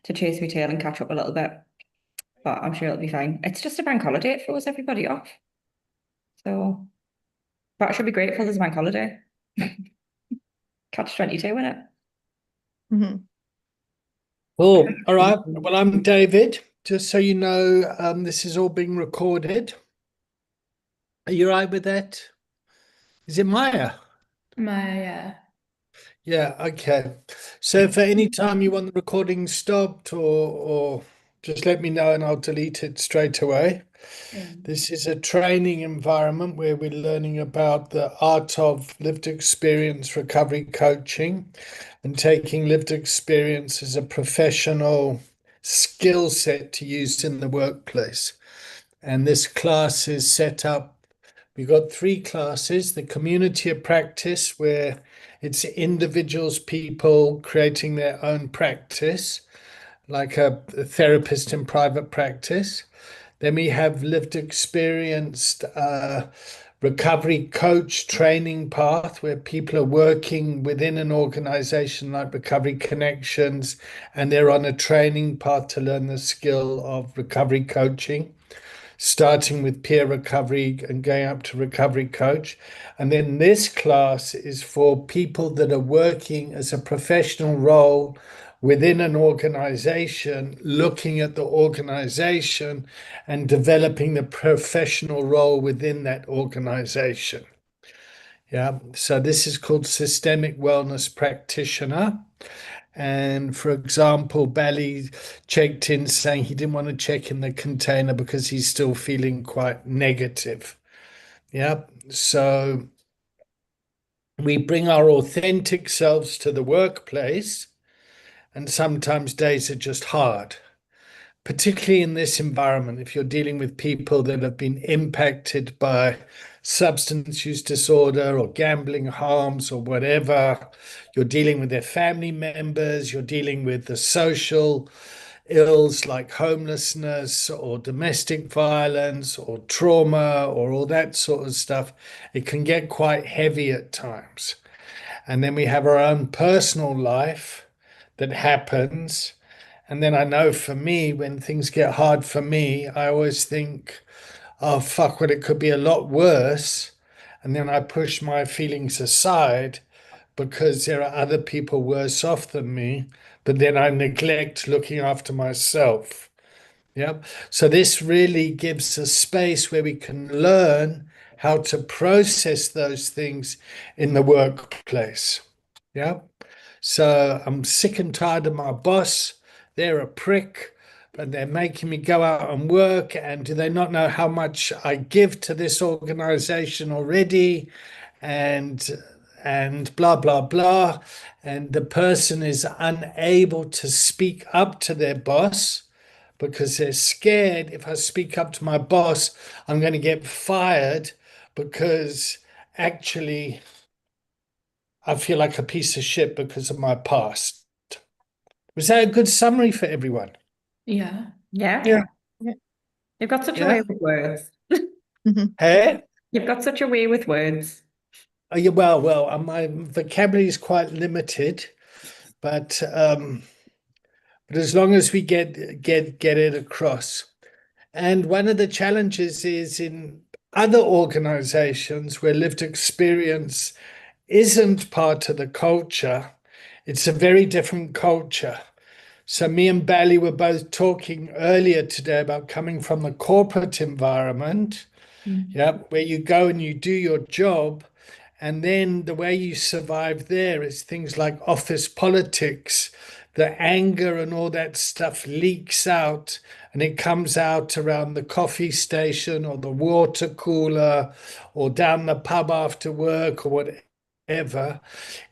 to chase my tail and catch up a little bit. But I'm sure it'll be fine. It's just a bank holiday. It throws everybody off. So that should be grateful there's a bank holiday. Catch 22 in it. Mhm. Cool. All right. Well, I'm David. Just so you know, this is all being recorded. Are you all right with that? Is it Maya? My Yeah, okay. So for any time you want the recording stopped or just let me know and I'll delete it straight away. yeah. This is a training environment where we're learning about the art of lived experience recovery coaching and taking lived experience as a professional skill set to use in the workplace. And this class is set up. We've got three classes: the community of practice, where it's individuals, people creating their own practice, like a therapist in private practice. Then we have lived experienced recovery coach training path, where people are working within an organization like Recovery Connections, and they're on a training path to learn the skill of recovery coaching, starting with peer recovery and going up to recovery coach. And then this class is for people that are working as a professional role within an organization, looking at the organization and developing the professional role within that organization. Yeah, so this is called systemic wellness practitioner. And for example, Bally checked in saying he didn't want to check in the container because he's still feeling quite negative. Yeah. So we bring our authentic selves to the workplace, and sometimes days are just hard, particularly in this environment. If you're dealing with people that have been impacted by substance use disorder or gambling harms or whatever, you're dealing with their family members, you're dealing with the social ills like homelessness or domestic violence or trauma or all that sort of stuff, it can get quite heavy at times. And then we have our own personal life that happens. And then I know for me, when things get hard for me, I always think, oh, fuck, well, it could be a lot worse. And then I push my feelings aside because there are other people worse off than me. But then I neglect looking after myself. Yeah. So this really gives a space where we can learn how to process those things in the workplace. Yeah. So I'm sick and tired of my boss. They're a prick, but they're making me go out and work. And do they not know how much I give to this organization already? And blah blah blah. And the person is unable to speak up to their boss because they're scared, if I speak up to my boss, I'm going to get fired because actually I feel like a piece of shit because of my past. Was that a good summary for everyone? Yeah. Yeah. Yeah. You've got such a Yeah. way with words. Mhm. Hey? You've got such a way with words. Oh, yeah, well, my vocabulary is quite limited, but as long as we get it across. And one of the challenges is in other organizations where lived experience isn't part of the culture, it's a very different culture. So me and Bally were both talking earlier today about coming from the corporate environment, yeah, where you go and you do your job, and then the way you survive there is things like office politics. The anger and all that stuff leaks out, and it comes out around the coffee station or the water cooler or down the pub after work or whatever.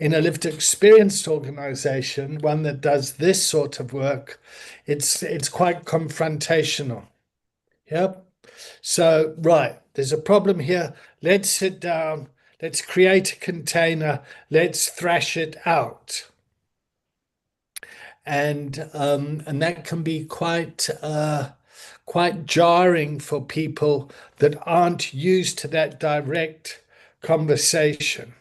In a lived experienced organization, one that does this sort of work, it's quite confrontational. Yep. So, right, there's a problem here. Let's sit down. Let's create a container. Let's thrash it out. And that can be quite jarring for people that aren't used to that direct conversation.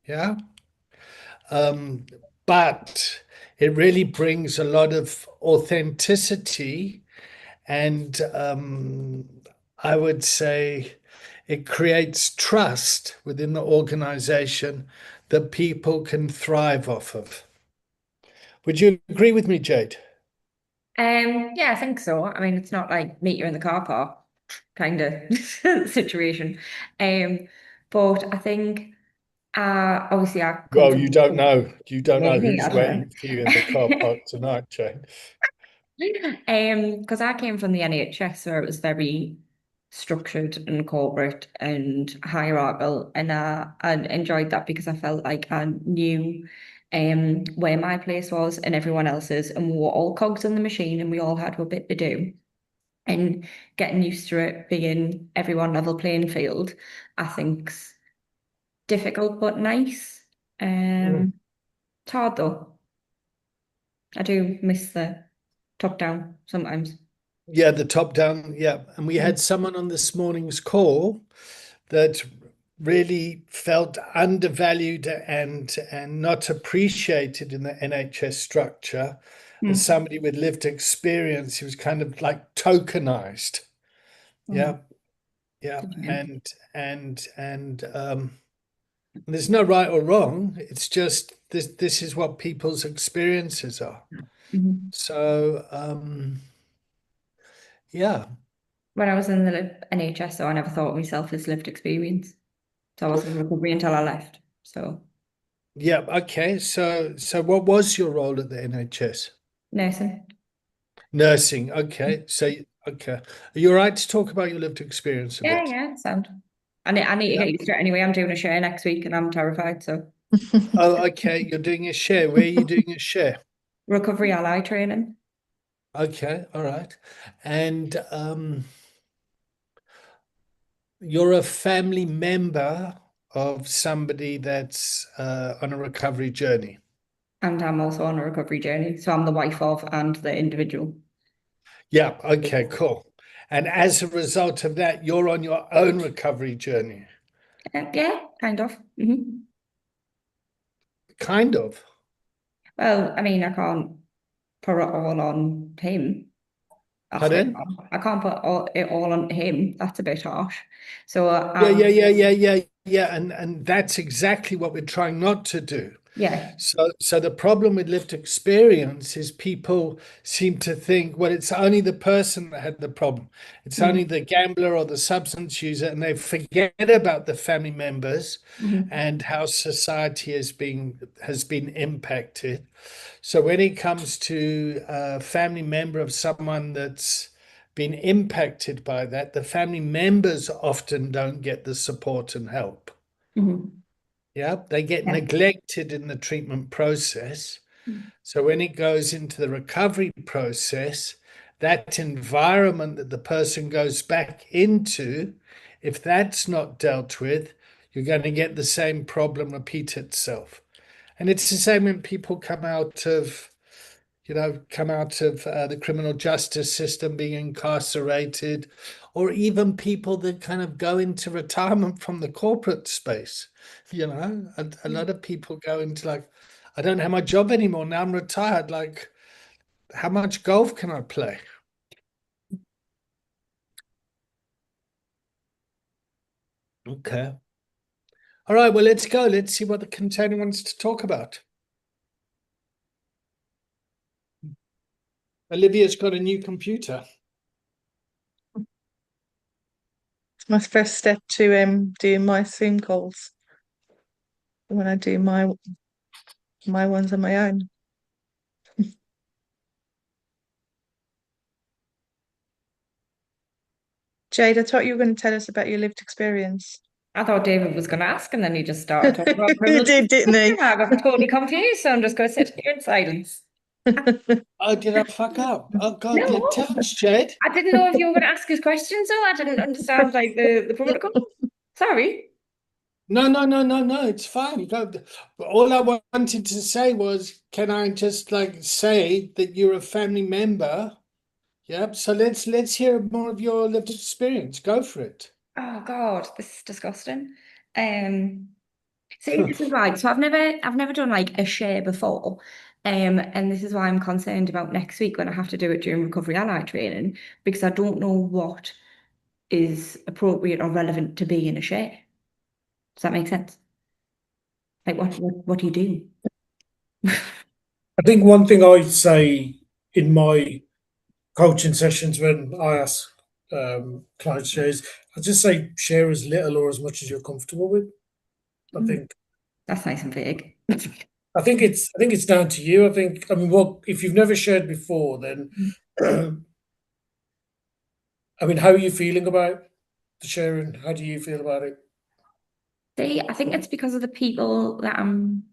Yeah. But it really brings a lot of authenticity, and I would say it creates trust within the organization that people can thrive off of. Would you agree with me, Jade? Yeah, I think so. I mean, it's not like meet you in the car park kind of situation. But I think obviously I come Well, from you don't know. You don't know maybe, I who's don't waiting for you in the car know. park tonight, Jade. Because I came from the NHS where it was very structured and corporate and hierarchical, and I enjoyed that because I felt like I knew where my place was and everyone else's, and we were all cogs in the machine, and we all had a bit to do. And getting used to it being everyone level playing field, I think's difficult but nice. Mm. It's hard though. I do miss the top down sometimes. Yeah, the top down. Yeah. And we had someone on this morning's call that really felt undervalued and not appreciated in the NHS structure. As Mm. somebody with lived experience, he was kind of like tokenized. Mm. Yeah, yeah. Yeah. And there's no right or wrong. It's just this is what people's experiences are. Mhm. So yeah. When I was in the NHS, though, I never thought of myself as lived experience. So I wasn't in recovery until I left. So Yeah, okay. So what was your role at the NHS? nursing. Nursing. Okay. So okay. Are you all right to talk about your lived experience a Yeah, bit? yeah, sound. I need to Yeah. get used to it anyway. I'm doing a share next week and I'm terrified. So Oh, okay. You're doing a share. Where are you doing a share? recovery ally training. Okay, all right. And you're a family member of somebody that's on a recovery journey. And I'm also on a recovery journey. So I'm the wife of and the individual. Yeah, okay, cool. And as a result of that, you're on your own recovery journey. Yeah, kind of. Kind of. Well, I mean, I can't put it all on him. That's a bit Pardon? harsh. I can't put it all on him. That's a bit harsh. So Yeah. And that's exactly what we're trying not to do. yeah. So the problem with lived experience is people seem to think, well, it's only the person that had the problem. It's only Mm. the gambler or the substance user, and they forget about the family members Mhm. and how society has been impacted. So when it comes to a family member of someone that's been impacted by that, the family members often don't get the support and help. Mhm. Yeah, they get Yeah. neglected in the treatment process. So when it goes into the recovery process, that environment that the person goes back into, if that's not dealt with, you're going to get the same problem repeat itself. And it's the same when people come out of the criminal justice system being incarcerated, or even people that kind of go into retirement from the corporate space. A lot of people go into like, I don't have my job anymore. Now I'm retired. Like, how much golf can I play? Okay. All right. Well, let's go. Let's see what the container wants to talk about. Olivia's got a new computer. It's my first step to doing my Zoom calls when I do my ones on my own. Jade, I thought you were going to tell us about your lived experience. I thought David was going to ask, and then he just started talking about He criminal did, justice. didn't he? I got totally confused, so I'm just going to sit here in silence. Oh, did I fuck up? Oh God, No, tell us, Jed. I didn't know if you were going to ask his questions, so I didn't understand like the protocol. Sorry. No. It's fine. All I wanted to say was, can I just like say that you're a family member? Yep. So let's hear more of your lived experience. Go for it. Oh God, this is disgusting. See, this is right. So I've never done like a share before. And this is why I'm concerned about next week when I have to do it during recovery ally training, because I don't know what is appropriate or relevant to be in a share. Does that make sense? Like what do you do? I think one thing I say in my coaching sessions when I ask clients shares, I just say share as little or as much as you're comfortable with. I think That's nice and vague. I think it's down to you. I mean, what if you've never shared before, then I mean, how are you feeling about the sharing? How do you feel about it? See, I think it's because of the people that I'm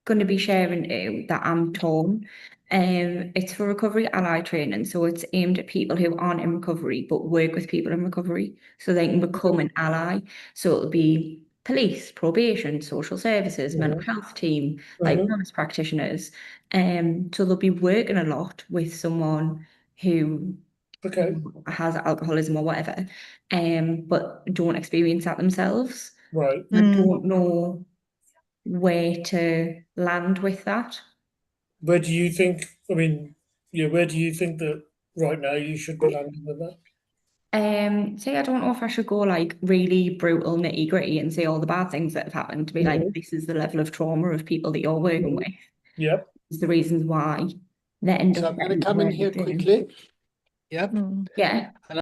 going to be sharing to that I'm torn. It's for recovery ally training, so it's aimed at people who aren't in recovery but work with people in recovery, so they can become an ally. So it'll be police, probation, social services, mental health team, like wellness practitioners. So they'll be working a lot with someone who Okay, has alcoholism or whatever, but don't experience that themselves. right. I don't know where to land with that. Where do you think? I mean, yeah, where do you think that right now you should be landing with that? Say I don't know if I should go like really brutal nitty gritty and say all the bad things that have happened to be like, this is the level of trauma of people that you're working with. Yep. It's the reasons why they end So up I'm going to getting come in where here they do. quickly. Yep. Yeah.